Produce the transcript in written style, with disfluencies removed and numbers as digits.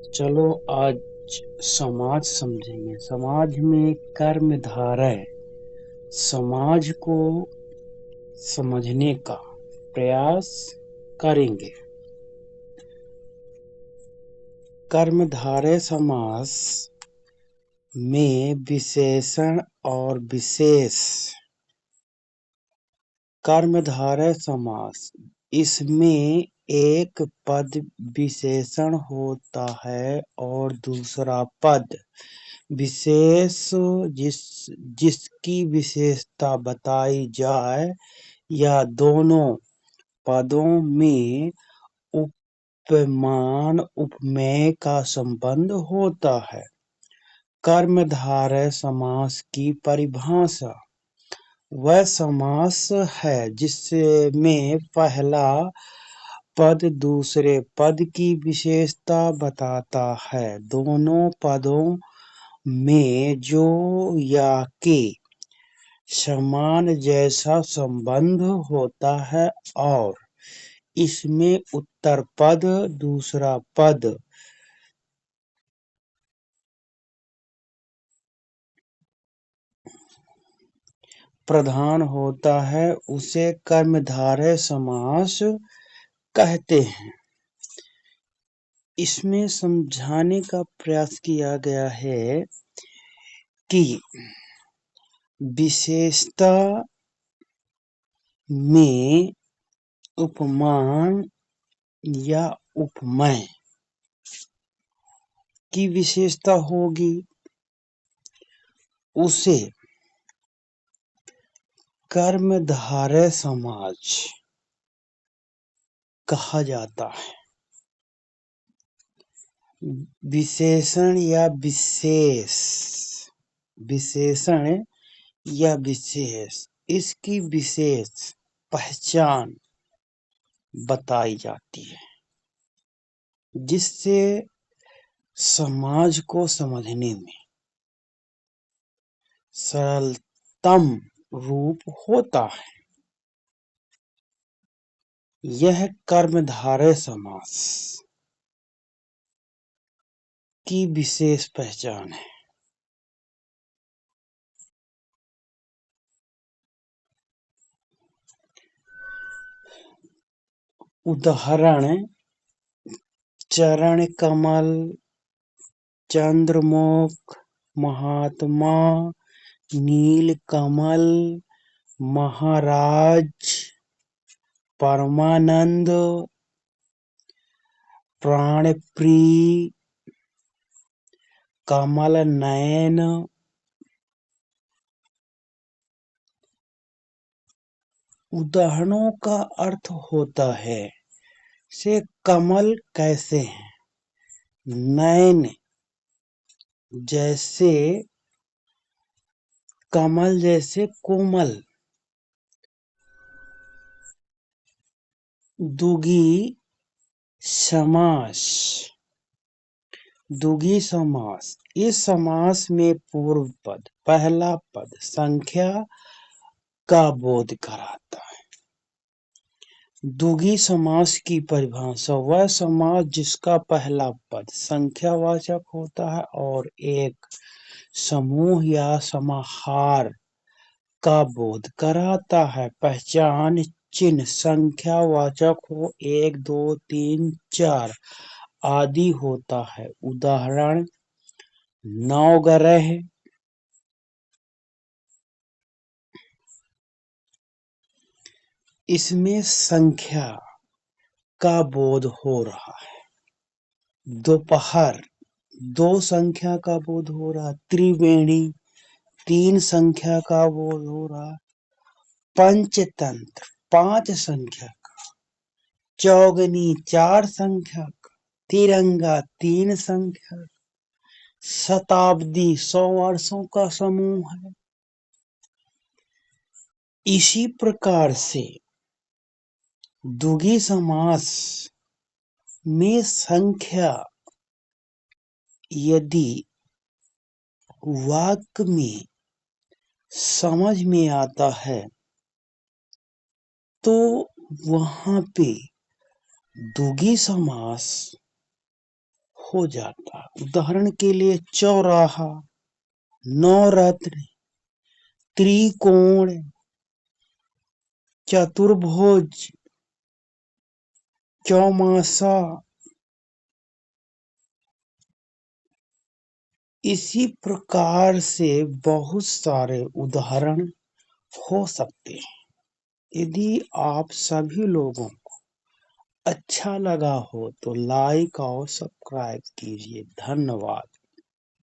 चलो आज समाज समझेंगे। समाज में कर्मधारय समाज को समझने का प्रयास करेंगे। कर्मधारय समास में विशेषण और विशेष। कर्मधारय समास इसमें एक पद विशेषण होता है और दूसरा पद विशेष जिसकी विशेषता बताई जाए या दोनों पदों में उपमान उपमेय का संबंध होता है। कर्मधारय समास की परिभाषा वह समास है जिसमें पहला पद दूसरे पद की विशेषता बताता है। दोनों पदों में जो या के समान जैसा संबंध होता है और इसमें उत्तर पद दूसरा पद प्रधान होता है उसे कर्मधारय समास कहते हैं। इसमें समझाने का प्रयास किया गया है कि विशेषता में उपमान या उपमेय की विशेषता होगी उसे कर्मधारय समास कहा जाता है। विशेषण या विशेष विशेषण या विशेष इसकी विशेष पहचान बताई जाती है जिससे समाज को समझने में सरलतम रूप होता है। यह कर्मधारय समास की विशेष पहचान है। उदाहरण चरण कमल, चंद्रमुख, महात्मा, नीलकमल, महाराज, परमानंद, प्राणप्रिय, कमल नयन। उदाहरणों का अर्थ होता है से कमल कैसे हैं, नयन जैसे कमल जैसे कोमल, दुगी समास। दुगी समास इस समास में पूर्व पद पहला पद संख्या का बोध कराता है। दुगी समास की परिभाषा वह समास जिसका पहला पद संख्यावाचक होता है और एक समूह या समाहार का बोध कराता है। पहचान चिन्ह संख्यावाचक हो 1 2 3 4 आदि होता है। उदाहरण नवग्रह, इसमें संख्या का बोध हो रहा है। दोपहर 2 संख्या का बोध हो रहा है। त्रिवेणी 3 संख्या का बोध हो रहा है। पंचतंत्र 5 संख्या का। चौगनी 4 संख्या का। तिरंगा 3 संख्या। शताब्दी 100 वर्षों का समूह है। इसी प्रकार से द्विगु समास में संख्या यदि वाक्य में समझ में आता है तो वहां पे द्विगु समास हो जाता। उदाहरण के लिए चौराहा, नवरत्न, त्रिकोण, चतुर्भुज, चौमासा। इसी प्रकार से बहुत सारे उदाहरण हो सकते हैं। यदि आप सभी लोगों को अच्छा लगा हो तो लाइक और सब्सक्राइब कीजिए। धन्यवाद।